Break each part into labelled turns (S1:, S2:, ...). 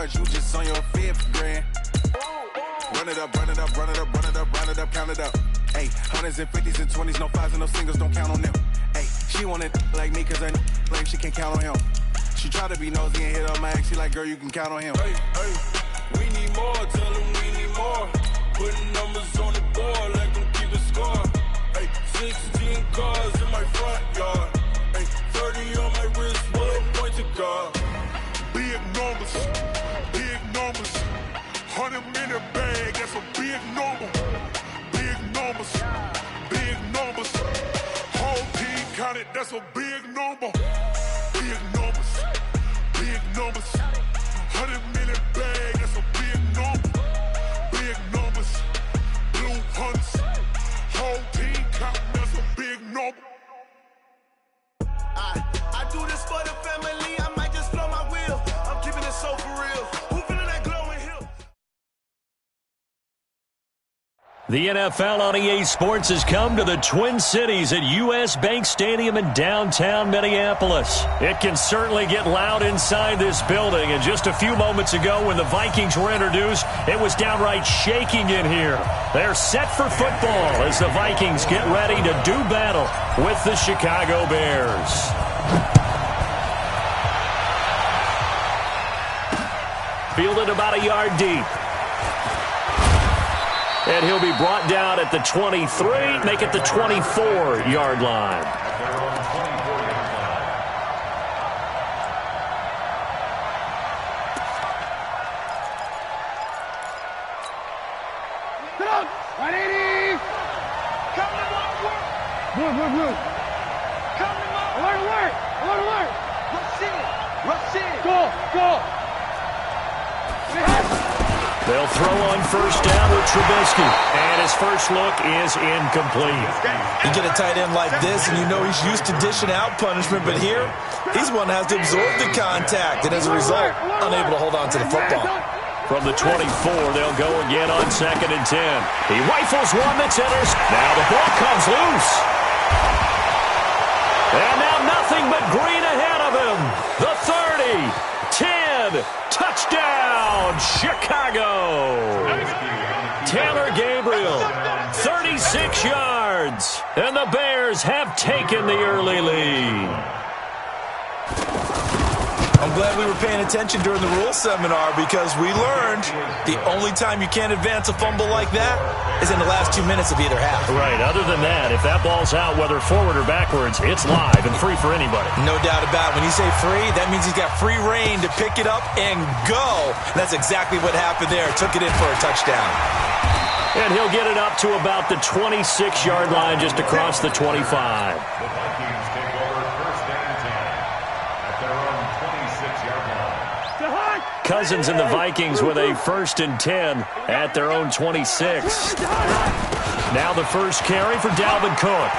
S1: yards, you just on your 5th grand. Run it up, run it up, run it up, run it up, run it up, count it up. Hey, hundreds and 50s and 20s, no 5s and no singles, don't count on them. Hey, she want it like me, cause I like she can't count on him. She try to be nosy and hit on my ex, she like, girl, you can count on him.
S2: Hey, hey, we need more, tell them we need more. Putting numbers on the board, like them keep a score. Hey, 16 cars in my front yard. Hey, 30 on my wrist, what point to guard.
S3: Big numbers, 100-minute bag, that's a big number. Big numbers, whole team counted, that's a big number. Big numbers, 100-minute bag, that's a big number. Big numbers, blue hunts, whole team counting, that's a big number.
S4: I do this for the family, I might just blow my wheel. I'm keeping it so for real. Who feeling that glowing hill?
S5: The NFL on EA Sports has come to the Twin Cities at US Bank Stadium in downtown Minneapolis. It can certainly get loud inside this building, and just a few moments ago when the Vikings were introduced, it was downright shaking in here. They're set for football as the Vikings get ready to do battle with the Chicago Bears. Fielded about a yard deep. And he'll be brought down at the 23, make it the 24-yard line.
S6: Sit up! 180! Come to work! Come to work! Alert! Rush in! Go!
S5: They'll throw on first down with Trubisky. And his first look is incomplete.
S7: You get a tight end like this, and you know he's used to dishing out punishment, but here, he's one that has to absorb the contact, and as a result, unable to hold on to the football.
S5: From the 24, they'll go again on 2nd and 10. He rifles one that's enters. Now the ball comes loose. And now nothing but green ahead of him. The 30, 10, touchdown, Chicago. Taylor Gabriel, 36 yards. And the Bears have taken the early lead.
S7: I'm glad we were paying attention during the rules seminar because we learned the only time you can't advance a fumble like that is in the last 2 minutes of either half.
S5: Right. Other than that, if that ball's out, whether forward or backwards, it's live and free for anybody.
S7: No doubt about it. When you say free, that means he's got free reign to pick it up and go. And that's exactly what happened there. Took it in for a touchdown.
S5: And he'll get it up to about the 26-yard line just across the 25. Cousins and the Vikings with a 1st and 10 at their own 26. Now the first carry for Dalvin Cook.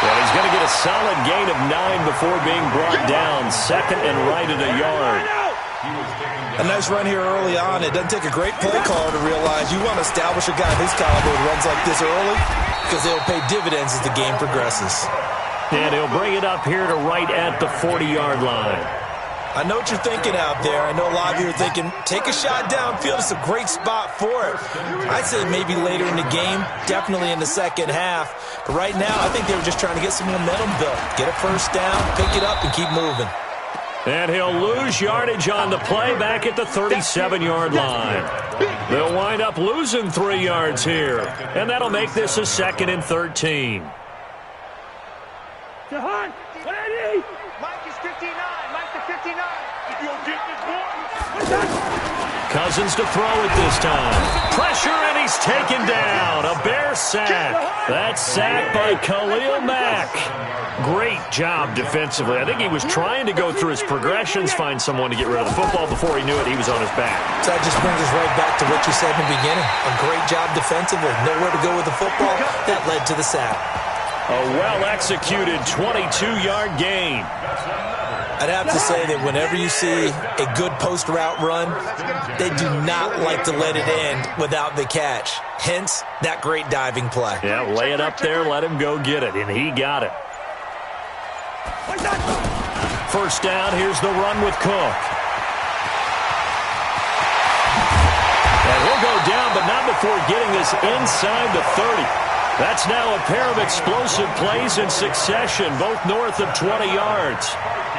S5: Well, he's going to get a solid gain of 9 before being brought down. 2nd and right at a yard.
S7: A nice run here early on. It doesn't take a great play caller to realize you want to establish a guy of his caliber who runs like this early because they'll pay dividends as the game progresses.
S5: And he'll bring it up here to right at the 40-yard line.
S7: I know what you're thinking out there. I know a lot of you are thinking, take a shot downfield. It's a great spot for it. I'd say maybe later in the game, definitely in the second half. But right now, I think they were just trying to get some momentum built. Get a first down, pick it up, and keep moving.
S5: And he'll lose yardage on the play back at the 37-yard line. They'll wind up losing 3 yards here. And that'll make this a 2nd and 13.
S6: Jahan, 180!
S8: Mike is 59. Mike to 59.
S6: If you'll get this boy.
S5: Cousins to throw it this time. Pressure, and he's taken down. A Bear sack. That's sacked by Khalil Mack. Great job defensively. I think he was trying to go through his progressions, find someone to get rid of the football. Before he knew it, he was on his back.
S7: So that just brings us right back to what you said in the beginning. A great job defensively. Nowhere to go with the football. That led to the sack.
S5: A well-executed 22-yard gain.
S7: I'd have to say that whenever you see a good post route run, they do not like to let it end without the catch. Hence, that great diving play.
S5: Yeah, lay it up there, let him go get it, and he got it. First down, here's the run with Cook. before getting this inside the 30. That's now a pair of explosive plays in succession, both north of 20 yards.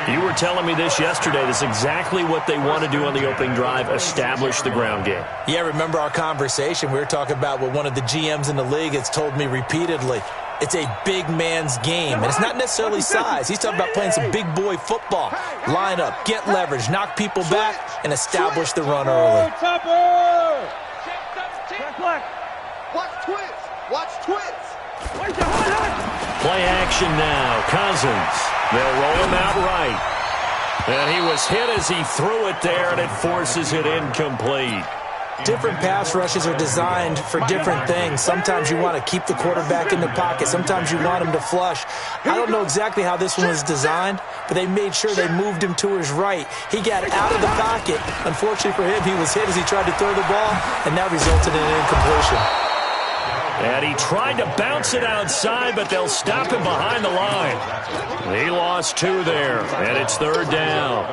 S5: You were telling me this yesterday. This is exactly what they want to do on the opening drive, establish the ground game.
S7: Yeah, remember our conversation? We were talking about what one of the GMs in the league has told me repeatedly. It's a big man's game, and it's not necessarily size. He's talking about playing some big boy football. Line up, get leverage, knock people back, and establish the run early.
S4: Watch twits. Watch twits.
S5: Play action now. Cousins. They'll roll him out right. And he was hit as he threw it there, and it forces it incomplete.
S7: Different pass rushes are designed for different things. Sometimes you want to keep the quarterback in the pocket. Sometimes you want him to flush. I don't know exactly how this one was designed, but they made sure they moved him to his right. He got out of the pocket. Unfortunately for him, he was hit as he tried to throw the ball, and that resulted in an incompletion.
S5: And he tried to bounce it outside, but they'll stop him behind the line. He lost 2 there, and it's 3rd down.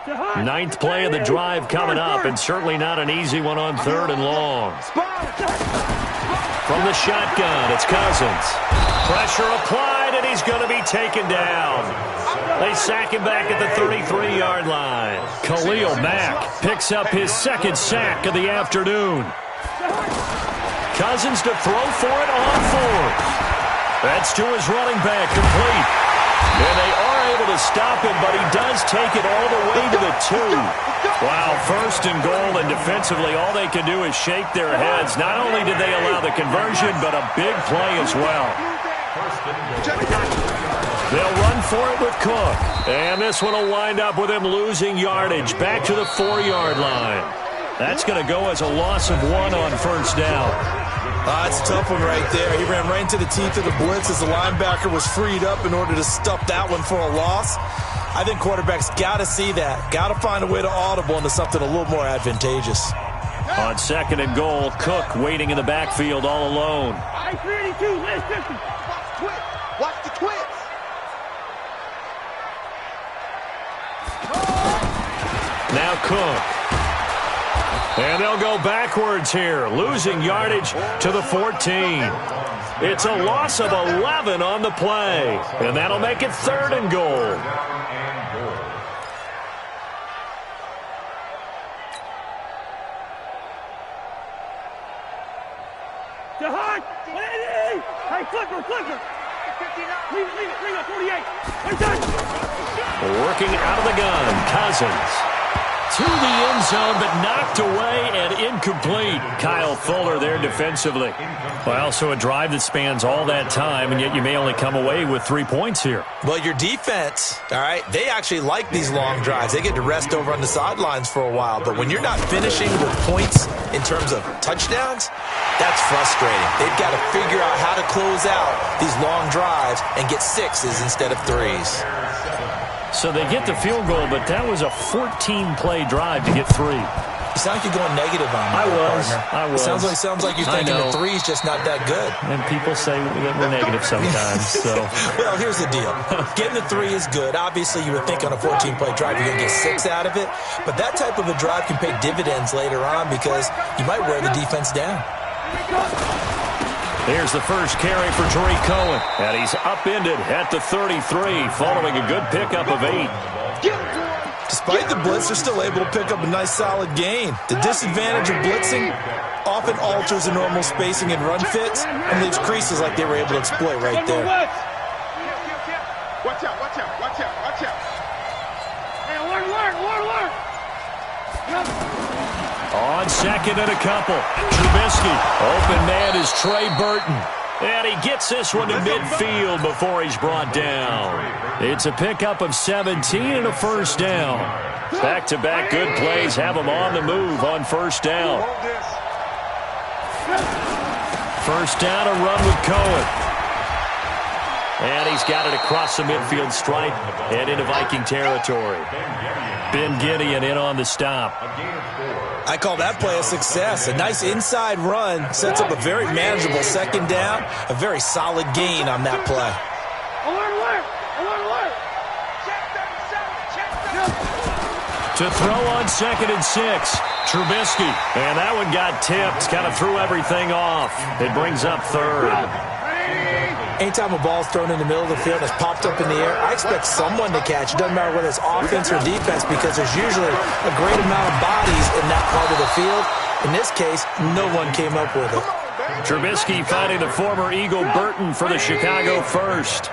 S5: 9th play of the drive coming up, and certainly not an easy one on 3rd and long. From the shotgun, it's Cousins. Pressure applied, and he's going to be taken down. They sack him back at the 33-yard line. Khalil Mack picks up his 2nd sack of the afternoon. Cousins to throw for it on 4th. That's to his running back, complete. And they are able to stop him, but he does take it all the way to the 2. Wow, 1st and goal, and defensively all they can do is shake their heads. Not only did they allow the conversion, but a big play as well. They'll run for it with Cook. And this one will wind up with him losing yardage back to the 4-yard line. That's going to go as a loss of 1 on 1st down.
S7: That's a tough one right there. He ran right into the teeth of the blitz as the linebacker was freed up in order to stuff that one for a loss. I think quarterbacks got to see that. Got to find a way to audible into something a little more advantageous.
S5: On 2nd and goal, Cook waiting in the backfield all alone.
S6: I 32, last 50.
S4: Watch the twits.
S5: Now Cook. And they'll go backwards here, losing yardage to the 14. It's a loss of 11 on the play, and that'll make it 3rd and goal.
S6: GoHard, 180. Hey, clicker. Leave it, bring up 48. Hey, done.
S5: Working out of the gun, Cousins. To the end zone, but knocked away and incomplete. Kyle Fuller there defensively. Well, so a drive that spans all that time, and yet you may only come away with 3 points here.
S7: Well, your defense, all right, they actually like these long drives. They get to rest over on the sidelines for a while. But when you're not finishing with points in terms of touchdowns, that's frustrating. They've got to figure out how to close out these long drives and get 6s instead of 3s.
S5: So they get the field goal, but that was a 14-play drive to get 3.
S7: You sound like you're going negative on me.
S5: I was.
S7: Sounds like you're thinking the 3's just not that good.
S5: And people say that we're negative sometimes. So,
S7: well, here's the deal. Getting the 3 is good. Obviously, you would think on a 14-play drive you're going to get 6 out of it. But that type of a drive can pay dividends later on because you might wear the defense down.
S5: Here's the first carry for Tariq Cohen. And he's upended at the 33 following a good pickup of 8.
S7: Despite the blitz, they're still able to pick up a nice solid gain. The disadvantage of blitzing often alters the normal spacing and run fits and leaves creases like they were able to exploit right there.
S6: Watch out. Hey, alert.
S5: On 2nd and a couple. Trubisky. Open man is Trey Burton. And he gets this one to midfield before he's brought down. It's a pickup of 17 and a 1st down. Back-to-back good plays have him on the move on 1st down. 1st down, a run with Cohen. And he's got it across the midfield stripe and into Viking territory. Ben Gideon in on the stop.
S7: I call that play a success. A nice inside run sets up a very manageable 2nd down. A very solid gain on that play.
S6: Alert.
S5: To throw on 2nd and 6. Trubisky. And that one got tipped. Kind of threw everything off. It brings up 3rd.
S7: Anytime a ball's thrown in the middle of the field and it's popped up in the air, I expect someone to catch. It doesn't matter whether it's offense or defense because there's usually a great amount of bodies in that part of the field. In this case, no one came up with it.
S5: Trubisky finding the former Eagle Burton for the Chicago first.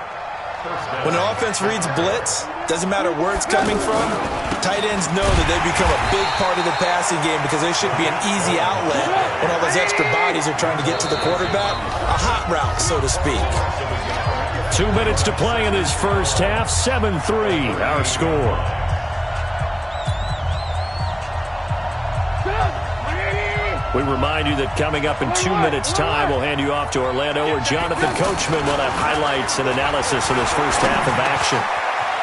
S7: When an offense reads blitz, doesn't matter where it's coming from, tight ends know that they become a big part of the passing game because they should be an easy outlet when all those extra bodies are trying to get to the quarterback. A hot route, so to speak.
S5: 2 minutes to play in this first half. 7-3 our score. We remind you that coming up in 2 minutes' time, we'll hand you off to Orlando, where Jonathan Coachman will have highlights and analysis of this first half of action.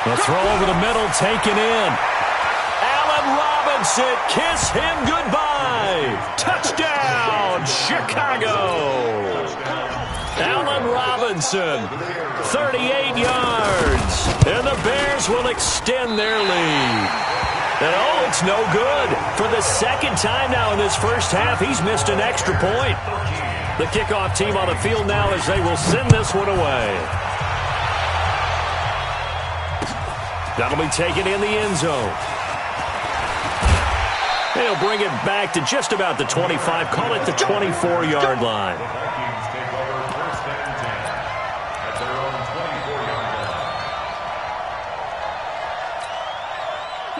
S5: The throw over the middle, taken in. Allen Robinson, kiss him goodbye. Touchdown, Chicago. Allen Robinson, 38 yards. And the Bears will extend their lead. And oh, it's no good. For the second time now in this first half, he's missed an extra point. The kickoff team on the field now as they will send this one away. That'll be taken in the end zone. They'll bring it back to just about the 25. Call it the 24-yard line.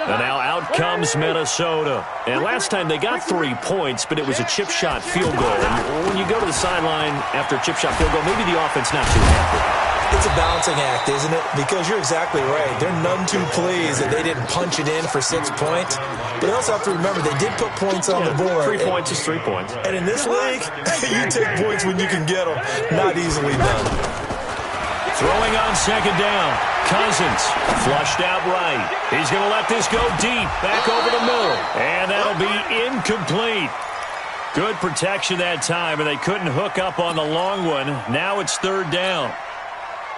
S5: And now out comes Minnesota. And last time they got 3 points, but it was a chip shot field goal. And when you go to the sideline after a chip shot field goal, maybe the offense not too happy.
S7: It's a balancing act, isn't it? Because you're exactly right. They're none too pleased that they didn't punch it in for 6 points. But they also have to remember they did put points on the board.
S5: 3 points is 3 points.
S7: And in this league, you take points when you can get them. Not easily done.
S5: Throwing on 2nd down. Cousins flushed out right. He's going to let this go deep. Back over the middle. And that'll be incomplete. Good protection that time, and they couldn't hook up on the long one. Now it's 3rd down.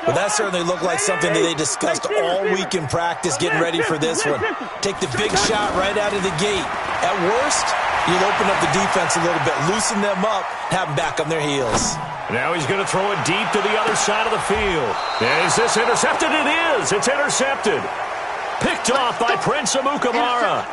S7: But that certainly looked like something that they discussed all week in practice getting ready for this one. Take the big shot right out of the gate. At worst, you'll open up the defense a little bit, loosen them up, have them back on their heels.
S5: Now he's going to throw it deep to the other side of the field. Is this intercepted? It is. It's intercepted. Picked off by Prince Amukamara.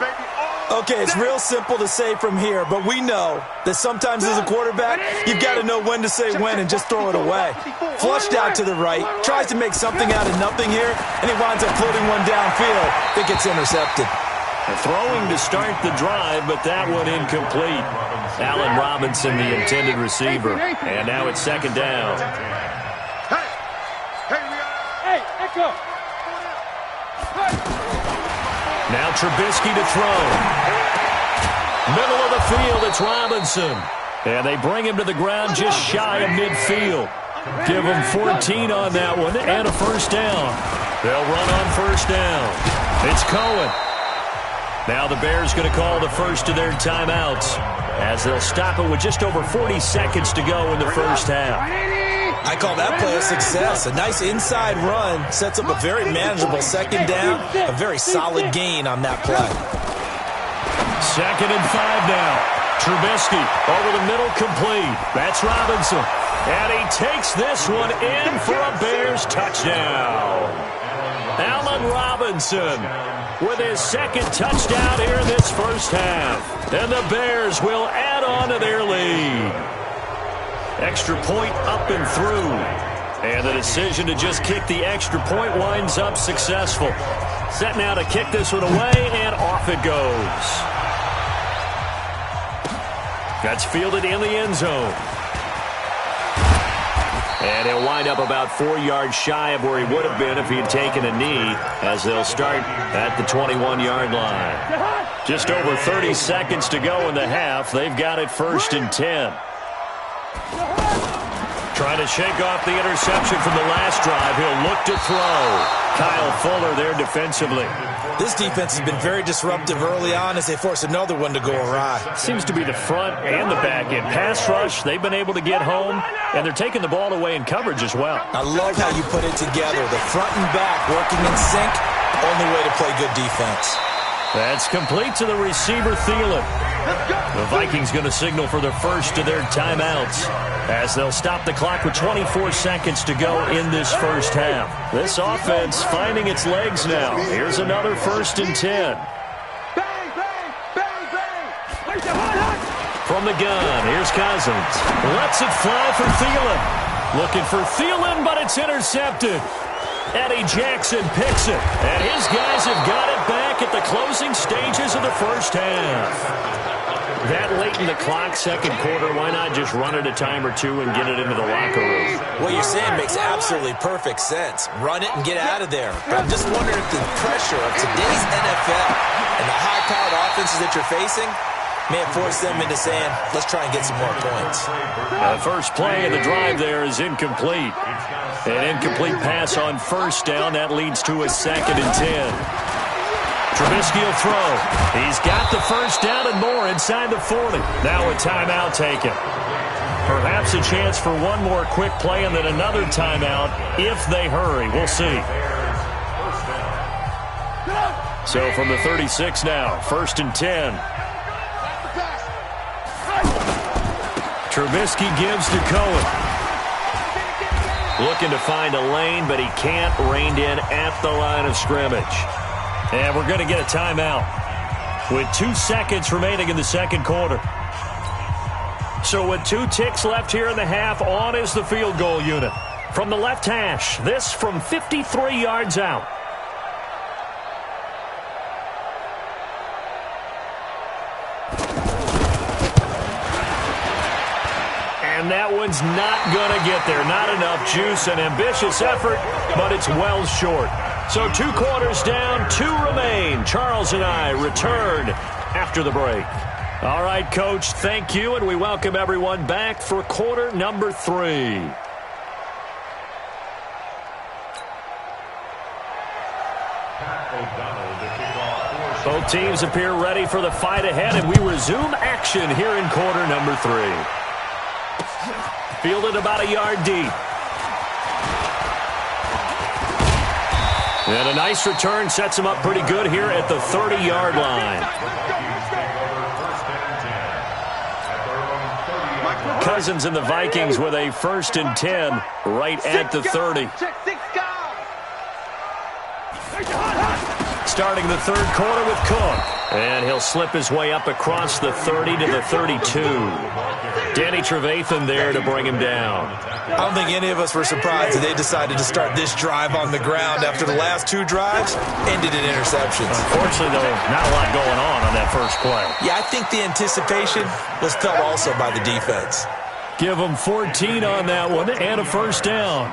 S7: Okay, it's real simple to say from here, but we know that sometimes as a quarterback, you've got to know when to say when and just throw it away. Flushed out to the right, tries to make something out of nothing here, and he winds up floating one downfield. I think it's intercepted.
S5: Throwing to start the drive, but that one incomplete. Allen Robinson, the intended receiver. And now it's 2nd down.
S6: Hey, echo.
S5: Now Trubisky to throw. Middle of the field, it's Robinson. And they bring him to the ground just shy of midfield. Give him 14 on that one and a first down. They'll run on first down. It's Cohen. Now the Bears going to call the first of their timeouts as they'll stop it with just over 40 seconds to go in the first half.
S7: I call that play a success. A nice inside run sets up a very manageable 2nd down. A very solid gain on that play.
S5: 2nd and 5 now. Trubisky over the middle, complete. That's Robinson. And he takes this one in for a Bears touchdown. Allen Robinson with his 2nd touchdown here in this first half. And the Bears will add on to their lead. Extra point up and through. And the decision to just kick the extra point winds up successful. Set now to kick this one away, and off it goes. That's fielded in the end zone. And he'll wind up about 4 yards shy of where he would have been if he had taken a knee, as they'll start at the 21-yard line. Just over 30 seconds to go in the half. They've got it 1st and 10. Trying to shake off the interception from the last drive. He'll look to throw. Kyle Fuller there defensively.
S7: This defense has been very disruptive early on as they force another one to go awry.
S5: Seems to be the front and the back end. Pass rush, they've been able to get home, and they're taking the ball away in coverage as well.
S7: I love how you put it together. The front and back working in sync, only way to play good defense.
S5: That's complete to the receiver, Thielen. The Vikings going to signal for the first of their timeouts as they'll stop the clock with 24 seconds to go in this first half. This offense finding its legs now. Here's another 1st and 10. From the gun, here's Cousins. Lets it fly for Thielen. Looking for Thielen, but it's intercepted. Eddie Jackson picks it, and his guys have got it back at the closing stages of the first half. That late in the clock, second quarter, why not just run it a time or two and get it into the locker room?
S7: What you're saying makes absolutely perfect sense. Run it and get out of there. But I'm just wondering if the pressure of today's NFL and the high-powered offenses that you're facing may have forced them into saying, let's try and get some more points.
S5: The first play of the drive there is incomplete. An incomplete pass on first down. That leads to a 2nd and 10. Trubisky will throw. He's got the first down and more inside the 40. Now a timeout taken. Perhaps a chance for one more quick play and then another timeout if they hurry. We'll see. So from the 36 now, 1st and 10. Trubisky gives to Cohen. Looking to find a lane, but he can't. Reined in at the line of scrimmage. And we're going to get a timeout with 2 seconds remaining in the second quarter. So with 2 ticks left here in the half, on is the field goal unit. From the left hash, this from 53 yards out. And that one's not going to get there. Not enough juice, an ambitious effort, but it's well short. So 2 quarters down, 2 remain. Charles and I return after the break. All right, Coach, thank you, and we welcome everyone back for quarter number 3. Both teams appear ready for the fight ahead, and we resume action here in quarter number 3. Fielded about a yard deep. And a nice return sets him up pretty good here at the 30-yard line. Cousins and the Vikings with a 1st and 10 right at the 30. Starting the third quarter with Cook. And he'll slip his way up across the 30 to the 32. Danny Trevathan there to bring him down.
S7: I don't think any of us were surprised that they decided to start this drive on the ground after the last 2 drives ended in interceptions.
S5: Unfortunately, though, not a lot going on that first play.
S7: Yeah, I think the anticipation was felt also by the defense.
S5: Give them 14 on that one and a first down.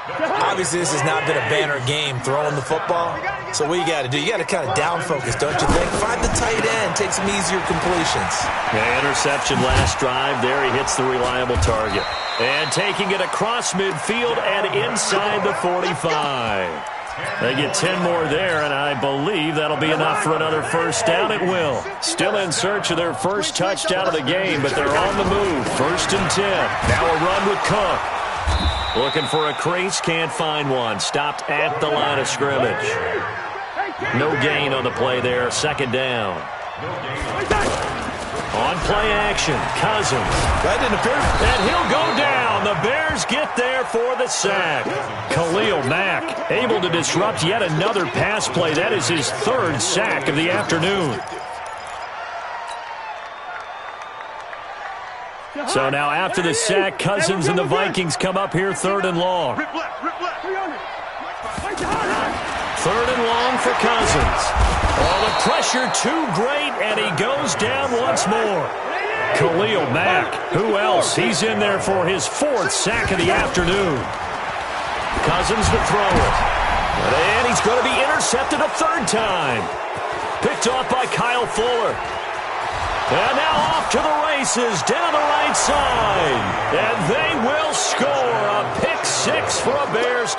S7: Obviously, this has not been a banner game throwing the football. So what you got to do, you got to kind of down focus, don't you think? Find the tight end, take some easier completions.
S5: Yeah, interception last drive. There he hits the reliable target. And taking it across midfield and inside the 45. They get 10 more there, and I believe that'll be enough for another first down. It will. Still in search of their first touchdown of the game, but they're on the move. 1st and 10. Now a run with Cook. Looking for a crease, can't find one. Stopped at the line of scrimmage. No gain on the play there. 2nd down. On play action, Cousins.
S7: That didn't appear.
S5: And he'll go down. The Bears get there for the sack. Khalil Mack able to disrupt yet another pass play. That is his 3rd sack of the afternoon. So now after the sack, Cousins and the Vikings come up here 3rd and long. 3rd and long for Cousins. Oh, the pressure too great, and he goes down once more. Khalil Mack, who else? He's in there for his 4th sack of the afternoon. Cousins to throw it. And he's going to be intercepted a 3rd time. Picked off by Kyle Fuller. And now off to the races down the right side. And they will score a pick 6 for a Bears